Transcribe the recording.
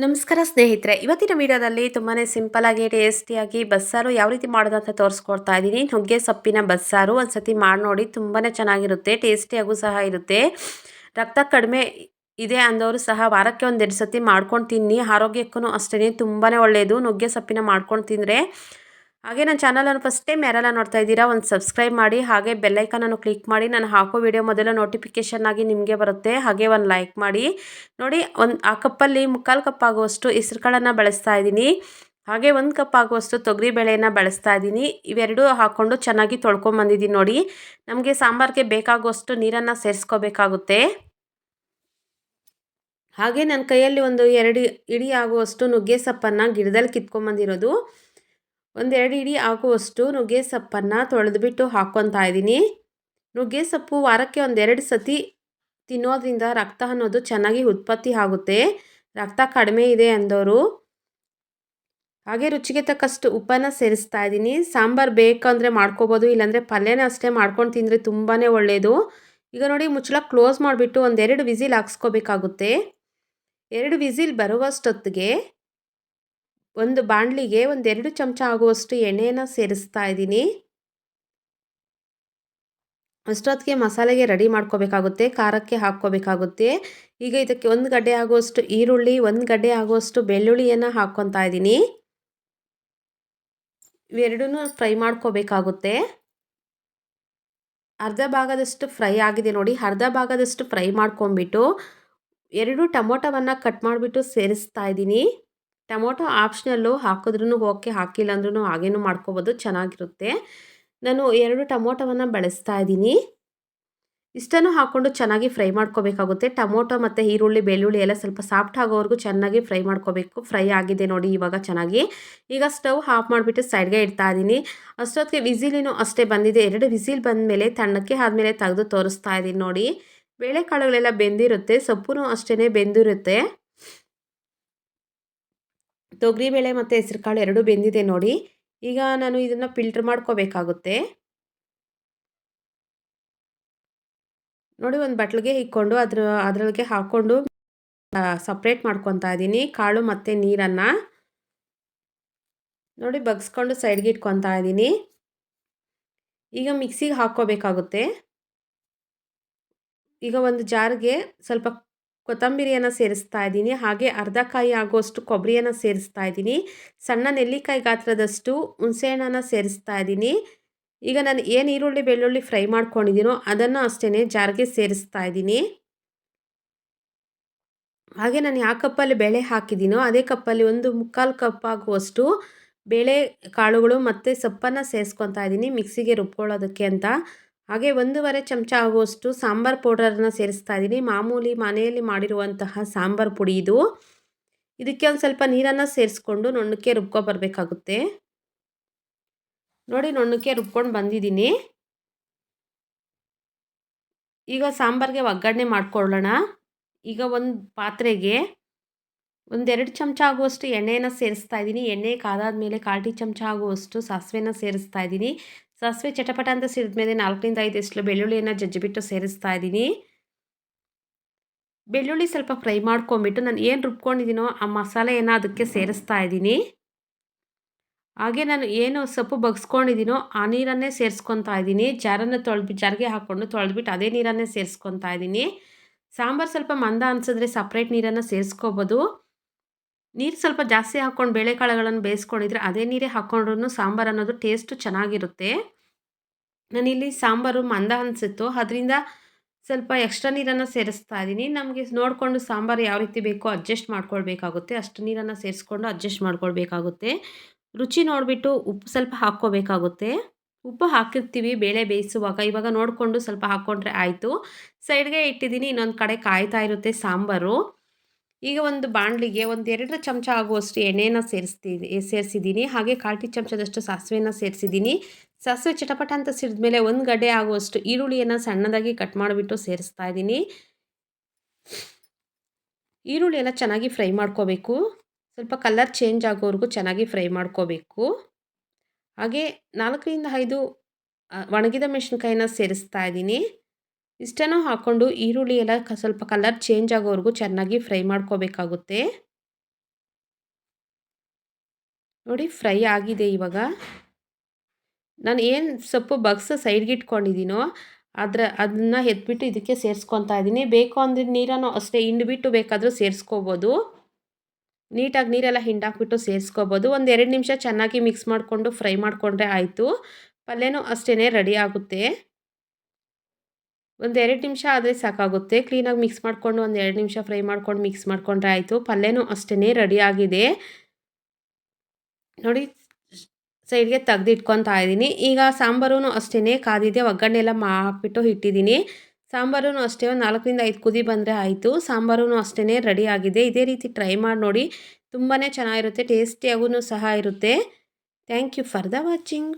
ನಮಸ್ಕಾರ ಸ್ನೇಹಿತರೆ, ಇವತ್ತಿನ ವಿಡಿಯೋದಲ್ಲಿ ತುಂಬಾ ಸಿಂಪಲ್ಲಾಗಿ ಟೇಸ್ಟಿಯಾಗಿ ಬಸ್ಸಾರು ಯಾವ ರೀತಿ ಮಾಡೋದು ಅಂತ ತೋರಿಸ್ಕೊಡ್ತಾ ಇದ್ದೀನಿ. ನುಗ್ಗೆ ಸೊಪ್ಪಿನ ಬಸ್ಸಾರು ಒಂದ್ಸತಿ ಮಾಡಿ ನೋಡಿ, ತುಂಬಾ ಚೆನ್ನಾಗಿರುತ್ತೆ, ಟೇಸ್ಟಿಯಾಗೂ ಸಹ ಇರುತ್ತೆ. ರಕ್ತ ಕಡಿಮೆ ಇದೆ ಅಂದವರು ಸಹ ವಾರಕ್ಕೆ ಒಂದೆರಡು ಸತಿ ಮಾಡ್ಕೊಂಡು ತಿನ್ನಿ. ಆರೋಗ್ಯಕ್ಕೂ ಅಷ್ಟೇ ತುಂಬಾ ಒಳ್ಳೆಯದು ನುಗ್ಗೆ ಸೊಪ್ಪಿನ ಮಾಡ್ಕೊಂಡು ತಿಂದರೆ. ಹಾಗೆ ನನ್ನ ಚಾನಲನ್ನು ಫಸ್ಟ್ ಟೈಮ್ ಯಾರೆಲ್ಲ ನೋಡ್ತಾ ಇದ್ದೀರಾ ಒಂದು ಸಬ್ಸ್ಕ್ರೈಬ್ ಮಾಡಿ, ಹಾಗೆ ಬೆಲ್ಲೈಕನನ್ನು ಕ್ಲಿಕ್ ಮಾಡಿ. ನಾನು ಹಾಕೋ ವಿಡಿಯೋ ಮೊದಲು ನೋಟಿಫಿಕೇಷನ್ ಆಗಿ ನಿಮಗೆ ಬರುತ್ತೆ. ಹಾಗೆ ಒಂದು ಲೈಕ್ ಮಾಡಿ. ನೋಡಿ, ಆ ಕಪ್ಪಲ್ಲಿ ಮುಕ್ಕಾಲು ಕಪ್ ಆಗುವಷ್ಟು ಹೆಸರು ಕಾಳನ್ನು ಬಳಸ್ತಾ ಇದ್ದೀನಿ. ಹಾಗೆ 1 ಕಪ್ ಆಗುವಷ್ಟು ತೊಗರಿ ಬೇಳೆಯನ್ನು ಬಳಸ್ತಾ ಇದ್ದೀನಿ. ಇವೆರಡೂ ಹಾಕ್ಕೊಂಡು ಚೆನ್ನಾಗಿ ತೊಳ್ಕೊಂಬಂದಿದ್ದೀನಿ. ನೋಡಿ, ನಮಗೆ ಸಾಂಬಾರಿಗೆ ಬೇಕಾಗುವಷ್ಟು ನೀರನ್ನು ಸೇರಿಸ್ಕೋಬೇಕಾಗುತ್ತೆ. ಹಾಗೆ ನನ್ನ ಕೈಯಲ್ಲಿ ಒಂದು 2 ಇಡಿ ಆಗುವಷ್ಟು ನುಗ್ಗೆ ಸೊಪ್ಪನ್ನು ಗಿಡದಲ್ಲಿ ಕಿತ್ಕೊಂಬಂದಿರೋದು. 1-2 ಇಡಿ ಆಗುವಷ್ಟು ನುಗ್ಗೆ ಸೊಪ್ಪನ್ನು ತೊಳೆದುಬಿಟ್ಟು ಹಾಕ್ಕೊತಾ ಇದ್ದೀನಿ. ನುಗ್ಗೆ ಸೊಪ್ಪು ವಾರಕ್ಕೆ ಒಂದೆರಡು ಸತಿ ತಿನ್ನೋದ್ರಿಂದ ರಕ್ತ ಅನ್ನೋದು ಚೆನ್ನಾಗಿ ಉತ್ಪತ್ತಿ ಆಗುತ್ತೆ, ರಕ್ತ ಕಡಿಮೆ ಇದೆ ಅಂದವರು. ಹಾಗೆ ರುಚಿಗೆ ತಕ್ಕಷ್ಟು ಉಪ್ಪನ್ನು ಸೇರಿಸ್ತಾ ಇದ್ದೀನಿ. ಸಾಂಬಾರು ಬೇಕಂದರೆ ಮಾಡ್ಕೋಬೋದು, ಇಲ್ಲಾಂದರೆ ಪಲ್ಯನ ಅಷ್ಟೇ ಮಾಡ್ಕೊಂಡು ತಿಂದರೆ ತುಂಬಾ ಒಳ್ಳೆಯದು. ಈಗ ನೋಡಿ, ಮುಚ್ಚಳ ಕ್ಲೋಸ್ ಮಾಡಿಬಿಟ್ಟು 1-2 ವಿಸಿಲ್ ಹಾಕ್ಸ್ಕೋಬೇಕಾಗುತ್ತೆ. 2 ವಿಸಿಲ್ ಬರುವಷ್ಟೊತ್ತಿಗೆ ಒಂದು ಬಾಣಲಿಗೆ 1-2 ಚಮಚ ಆಗುವಷ್ಟು ಎಣ್ಣೆಯನ್ನು ಸೇರಿಸ್ತಾ ಇದ್ದೀನಿ. ಅಷ್ಟೊತ್ತಿಗೆ ಮಸಾಲೆಗೆ ರೆಡಿ ಮಾಡ್ಕೋಬೇಕಾಗುತ್ತೆ, ಖಾರಕ್ಕೆ ಹಾಕ್ಕೋಬೇಕಾಗುತ್ತೆ. ಈಗ ಇದಕ್ಕೆ 1 ಗಡ್ಡೆ ಆಗುವಷ್ಟು ಈರುಳ್ಳಿ, 1 ಗಡ್ಡೆ ಆಗುವಷ್ಟು ಬೆಳ್ಳುಳ್ಳಿಯನ್ನು ಹಾಕ್ಕೊತಾ ಇದ್ದೀನಿ. ಇವೆರಡನ್ನೂ ಫ್ರೈ ಮಾಡ್ಕೋಬೇಕಾಗುತ್ತೆ. ಅರ್ಧ ಭಾಗದಷ್ಟು ಫ್ರೈ ಆಗಿದೆ ನೋಡಿ, ಅರ್ಧ ಭಾಗದಷ್ಟು ಫ್ರೈ ಮಾಡ್ಕೊಂಬಿಟ್ಟು 2 ಟೊಮೊಟೊವನ್ನು ಕಟ್ ಮಾಡಿಬಿಟ್ಟು ಸೇರಿಸ್ತಾ ಇದ್ದೀನಿ. ಟೊಮೊಟೊ ಆಪ್ಷನಲ್ಲು, ಹಾಕಿದ್ರೂ ಓಕೆ, ಹಾಕಿಲ್ಲ ಅಂದ್ರೂ ಹಾಗೇನೂ ಮಾಡ್ಕೋಬೋದು, ಚೆನ್ನಾಗಿರುತ್ತೆ. ನಾನು 2 ಟೊಮೊಟೊವನ್ನು ಬಳಸ್ತಾ ಇದ್ದೀನಿ. ಇಷ್ಟನ್ನು ಹಾಕ್ಕೊಂಡು ಚೆನ್ನಾಗಿ ಫ್ರೈ ಮಾಡ್ಕೋಬೇಕಾಗುತ್ತೆ. ಟೊಮೊಟೊ ಮತ್ತು ಈರುಳ್ಳಿ, ಬೆಳ್ಳುಳ್ಳಿ ಎಲ್ಲ ಸ್ವಲ್ಪ ಸಾಫ್ಟ್ ಆಗೋವರೆಗೂ ಚೆನ್ನಾಗಿ ಫ್ರೈ ಮಾಡ್ಕೋಬೇಕು. ಫ್ರೈ ಆಗಿದೆ ನೋಡಿ ಇವಾಗ ಚೆನ್ನಾಗಿ. ಈಗ ಸ್ಟವ್ ಆಫ್ ಮಾಡಿಬಿಟ್ಟು ಸೈಡ್ಗೆ ಇಡ್ತಾ ಇದ್ದೀನಿ. ಅಷ್ಟೊತ್ತಿಗೆ ವಿಸಿಲಿನೂ ಅಷ್ಟೇ ಬಂದಿದೆ. 2 ವಿಸಿಲ್ ಬಂದಮೇಲೆ ತಣ್ಣಕ್ಕೆ ಆದಮೇಲೆ ತೆಗೆದು ತೋರಿಸ್ತಾ ಇದ್ದೀನಿ ನೋಡಿ. ಬೇಳೆಕಾಳುಗಳೆಲ್ಲ ಬೆಂದಿರುತ್ತೆ, ಸೊಪ್ಪು ಅಷ್ಟೇ ಬೆಂದಿರುತ್ತೆ. ತೊಗರಿಬೇಳೆ ಮತ್ತು ಹೆಸರುಕಾಳು ಎರಡೂ ಬೆಂದಿದೆ ನೋಡಿ. ಈಗ ನಾನು ಇದನ್ನು ಫಿಲ್ಟ್ರ್ ಮಾಡ್ಕೋಬೇಕಾಗುತ್ತೆ. ನೋಡಿ, ಒಂದು ಬಟ್ಲಿಗೆ ಇಕ್ಕೊಂಡು ಅದರೊಳಗೆ ಹಾಕ್ಕೊಂಡು ಸಪ್ರೇಟ್ ಮಾಡ್ಕೊತಾ ಇದ್ದೀನಿ ಕಾಳು ಮತ್ತು ನೀರನ್ನು. ನೋಡಿ, ಬಗ್ಸ್ಕೊಂಡು ಸೈಡ್ಗೆ ಇಟ್ಕೊತಾ ಇದ್ದೀನಿ. ಈಗ ಮಿಕ್ಸಿಗೆ ಹಾಕ್ಕೋಬೇಕಾಗುತ್ತೆ. ಈಗ ಒಂದು ಜಾರ್ಗೆ ಸ್ವಲ್ಪ ಕೊತ್ತಂಬರಿಯನ್ನು ಸೇರಿಸ್ತಾ ಇದ್ದೀನಿ. ಹಾಗೆ ಅರ್ಧ ಕಾಯಿ ಆಗುವಷ್ಟು ಕೊಬ್ಬರಿಯನ್ನು ಸೇರಿಸ್ತಾ ಇದ್ದೀನಿ. ಸಣ್ಣ ನೆಲ್ಲಿಕಾಯಿ ಗಾತ್ರದಷ್ಟು ಹುಣಸೆಹಣ್ಣನ್ನು ಸೇರಿಸ್ತಾ ಇದ್ದೀನಿ. ಈಗ ನಾನು ಏನು ಈರುಳ್ಳಿ ಬೆಳ್ಳುಳ್ಳಿ ಫ್ರೈ ಮಾಡ್ಕೊಂಡಿದ್ದೀನೋ ಅದನ್ನು ಅಷ್ಟೇ ಜಾರ್ಗೆ ಸೇರಿಸ್ತಾ ಇದ್ದೀನಿ. ಹಾಗೆ ನಾನು ಯಾವ ಕಪ್ಪಲ್ಲಿ ಬೇಳೆ ಹಾಕಿದ್ದೀನೋ ಅದೇ ಕಪ್ಪಲ್ಲಿ 1/4 ಕಪ್ ಆಗುವಷ್ಟು ಬೇಳೆ ಕಾಳುಗಳು ಮತ್ತು ಸೊಪ್ಪನ್ನು ಸೇರಿಸ್ಕೊತಾ ಇದ್ದೀನಿ ಮಿಕ್ಸಿಗೆ ರುಬ್ಕೊಳ್ಳೋದಕ್ಕೆ ಅಂತ. ಹಾಗೆ 1.5 ಚಮಚ ಆಗುವಷ್ಟು ಸಾಂಬಾರು ಪೌಡರನ್ನು ಸೇರಿಸ್ತಾ ಇದ್ದೀನಿ. ಮಾಮೂಲಿ ಮನೆಯಲ್ಲಿ ಮಾಡಿರುವಂತಹ ಸಾಂಬಾರು ಪುಡಿ ಇದು. ಇದಕ್ಕೆ ಒಂದು ಸ್ವಲ್ಪ ನೀರನ್ನು ಸೇರಿಸ್ಕೊಂಡು ನುಣ್ಣಕ್ಕೆ ರುಬ್ಕೊಬರಬೇಕಾಗುತ್ತೆ. ನೋಡಿ, ನುಣ್ಣಕ್ಕೆ ರುಬ್ಕೊಂಡು ಬಂದಿದ್ದೀನಿ. ಈಗ ಸಾಂಬಾರಿಗೆ ಒಗ್ಗರಣೆ ಮಾಡ್ಕೊಳ್ಳೋಣ. ಈಗ ಒಂದು ಪಾತ್ರೆಗೆ 1-2 ಚಮಚ ಆಗುವಷ್ಟು ಎಣ್ಣೆಯನ್ನು ಸೇರಿಸ್ತಾ ಇದ್ದೀನಿ. ಎಣ್ಣೆ ಕಾದಾದಮೇಲೆ 1/4 ಟೀ ಚಮಚ ಆಗುವಷ್ಟು ಸಾಸಿವೆನ ಸೇರಿಸ್ತಾ ಇದ್ದೀನಿ. ಸಾಸಿವೆ ಚಟಪಟ ಅಂತ ಸಿಡಿದ್ಮೇಲೆ 4-5 ಎಸ್ಲು ಬೆಳ್ಳುಳ್ಳಿಯನ್ನು ಜಜ್ಜಿಬಿಟ್ಟು ಸೇರಿಸ್ತಾ ಇದ್ದೀನಿ. ಬೆಳ್ಳುಳ್ಳಿ ಸ್ವಲ್ಪ ಫ್ರೈ ಮಾಡ್ಕೊಂಬಿಟ್ಟು ನಾನು ಏನು ರುಬ್ಕೊಂಡಿದ್ದೀನೋ ಆ ಮಸಾಲೆಯನ್ನು ಅದಕ್ಕೆ ಸೇರಿಸ್ತಾ ಇದ್ದೀನಿ. ಹಾಗೆ ನಾನು ಏನು ಸೊಪ್ಪು ಬಗ್ಸ್ಕೊಂಡಿದ್ದೀನೋ ಆ ನೀರನ್ನೇ ಸೇರಿಸ್ಕೊತಾ ಇದ್ದೀನಿ. ಜಾರ್ಗೆ ಹಾಕ್ಕೊಂಡು ತೊಳೆದ್ಬಿಟ್ಟು ಅದೇ ನೀರನ್ನೇ ಸೇರಿಸ್ಕೊತಾ ಇದ್ದೀನಿ. ಸಾಂಬಾರು ಸ್ವಲ್ಪ ಮಂದ ಅನಿಸಿದ್ರೆ ಸಪ್ರೇಟ್ ನೀರನ್ನು ಸೇರಿಸ್ಕೋಬೋದು. ನೀರು ಸ್ವಲ್ಪ ಜಾಸ್ತಿ ಹಾಕ್ಕೊಂಡು ಬೇಳೆಕಾಳುಗಳನ್ನು ಬೇಯಿಸ್ಕೊಂಡಿದ್ರೆ ಅದೇ ನೀರೇ ಹಾಕ್ಕೊಂಡ್ರೂ ಸಾಂಬಾರು ಅನ್ನೋದು ಟೇಸ್ಟು ಚೆನ್ನಾಗಿರುತ್ತೆ. ನಾನಿಲ್ಲಿ ಸಾಂಬಾರು ಮಂದ ಅನಿಸಿತ್ತು, ಅದರಿಂದ ಸ್ವಲ್ಪ ಎಕ್ಸ್ಟ್ರಾ ನೀರನ್ನು ಸೇರಿಸ್ತಾ ಇದ್ದೀನಿ. ನಮಗೆ ನೋಡಿಕೊಂಡು ಸಾಂಬಾರು ಯಾವ ರೀತಿ ಬೇಕೋ ಅಡ್ಜಸ್ಟ್ ಮಾಡ್ಕೊಳ್ಬೇಕಾಗುತ್ತೆ. ಅಷ್ಟು ನೀರನ್ನು ಸೇರಿಸ್ಕೊಂಡು ಅಡ್ಜಸ್ಟ್ ಮಾಡ್ಕೊಳ್ಬೇಕಾಗುತ್ತೆ. ರುಚಿ ನೋಡಿಬಿಟ್ಟು ಉಪ್ಪು ಸ್ವಲ್ಪ ಹಾಕ್ಕೋಬೇಕಾಗುತ್ತೆ. ಉಪ್ಪು ಹಾಕಿರ್ತೀವಿ ಬೇಳೆ ಬೇಯಿಸುವಾಗ, ಇವಾಗ ನೋಡಿಕೊಂಡು ಸ್ವಲ್ಪ ಹಾಕ್ಕೊಂಡ್ರೆ ಆಯಿತು. ಸೈಡ್ಗೆ ಇಟ್ಟಿದ್ದೀನಿ, ಇನ್ನೊಂದು ಕಡೆ ಕಾಯ್ತಾ ಇರುತ್ತೆ ಸಾಂಬಾರು. ಈಗ ಒಂದು ಬಾಣಲಿಗೆ 1-2 ಚಮಚ ಆಗುವಷ್ಟು ಎಣ್ಣೆಯನ್ನು ಸೇರಿಸಿದ್ದೀನಿ. ಹಾಗೆ 1/4 ಟೀ ಚಮಚದಷ್ಟು ಸಾಸಿವೆಯನ್ನು ಸೇರಿಸಿದ್ದೀನಿ. ಸಾಸಿವೆ ಚಟಪಟ ಅಂತ ಸಿಡಿದ್ಮೇಲೆ 1 ಗಡ್ಡೆ ಆಗುವಷ್ಟು ಈರುಳ್ಳಿಯನ್ನು ಸಣ್ಣದಾಗಿ ಕಟ್ ಮಾಡಿಬಿಟ್ಟು ಸೇರಿಸ್ತಾ ಇದ್ದೀನಿ. ಈರುಳ್ಳಿ ಎಲ್ಲ ಚೆನ್ನಾಗಿ ಫ್ರೈ ಮಾಡ್ಕೋಬೇಕು. ಸ್ವಲ್ಪ ಕಲರ್ ಚೇಂಜ್ ಆಗೋವರೆಗೂ ಚೆನ್ನಾಗಿ ಫ್ರೈ ಮಾಡ್ಕೋಬೇಕು. ಹಾಗೆ 4-5 ಒಣಗಿದ ಮೆಣಸಿನ್ಕಾಯಿನ ಸೇರಿಸ್ತಾ ಇದ್ದೀನಿ. ಇಷ್ಟನ್ನು ಹಾಕ್ಕೊಂಡು ಈರುಳ್ಳಿ ಎಲ್ಲ ಸ್ವಲ್ಪ ಕಲರ್ ಚೇಂಜ್ ಆಗೋವರೆಗೂ ಚೆನ್ನಾಗಿ ಫ್ರೈ ಮಾಡ್ಕೋಬೇಕಾಗುತ್ತೆ. ನೋಡಿ ಫ್ರೈ ಆಗಿದೆ ಇವಾಗ. ನಾನು ಏನು ಸೊಪ್ಪು ಬಗ್ಸಿ ಸೈಡ್ಗೆ ಇಟ್ಕೊಂಡಿದ್ದೀನೋ ಅದನ್ನು ಎತ್ಬಿಟ್ಟು ಇದಕ್ಕೆ ಸೇರಿಸ್ಕೊತಾ ಇದ್ದೀನಿ. ಬೇಕು ಅಂದರೆ ನೀರನ್ನು ಅಷ್ಟೇ ಹಿಂಡ್ಬಿಟ್ಟು ಬೇಕಾದರೂ ಸೇರಿಸ್ಕೋಬೋದು. ನೀಟಾಗಿ ನೀರೆಲ್ಲ ಹಿಂಡಾಕ್ಬಿಟ್ಟು ಸೇರಿಸ್ಕೋಬೋದು. ಒಂದು 2 ನಿಮಿಷ ಚೆನ್ನಾಗಿ ಮಿಕ್ಸ್ ಮಾಡಿಕೊಂಡು ಫ್ರೈ ಮಾಡಿಕೊಂಡ್ರೆ ಆಯಿತು. ಪಲ್ಯನೂ ಅಷ್ಟೇ ರೆಡಿ ಆಗುತ್ತೆ. ಒಂದು 2 ನಿಮಿಷ ಆದರೆ ಸಾಕಾಗುತ್ತೆ. ಕ್ಲೀನಾಗಿ ಮಿಕ್ಸ್ ಮಾಡಿಕೊಂಡು ಒಂದು 2 ನಿಮಿಷ ಫ್ರೈ ಮಾಡ್ಕೊಂಡು ಮಿಕ್ಸ್ ಮಾಡಿಕೊಂಡ್ರೆ ಆಯಿತು. ಪಲ್ಯನೂ ಅಷ್ಟೇ ರೆಡಿ ಆಗಿದೆ. ನೋಡಿ ಸೈಡ್ಗೆ ತೆಗ್ದು ಇಟ್ಕೊತಾ ಇದ್ದೀನಿ. ಈಗ ಸಾಂಬಾರೂ ಅಷ್ಟೇ ಕಾದಿದೆ. ಒಗ್ಗರಣೆ ಎಲ್ಲ ಹಾಕ್ಬಿಟ್ಟು ಇಟ್ಟಿದ್ದೀನಿ. ಸಾಂಬಾರೂ ಅಷ್ಟೇ ಒಂದು 4ರಿಂದ 5 ಕುದಿ ಬಂದರೆ ಆಯಿತು. ಸಾಂಬಾರೂ ಅಷ್ಟೇ ರೆಡಿ ಆಗಿದೆ. ಇದೇ ರೀತಿ ಟ್ರೈ ಮಾಡಿ ನೋಡಿ. ತುಂಬಾ ಚೆನ್ನಾಗಿರುತ್ತೆ. ಟೇಸ್ಟಿಯಾಗೂ ಸಹ ಇರುತ್ತೆ. Thank you for the watching.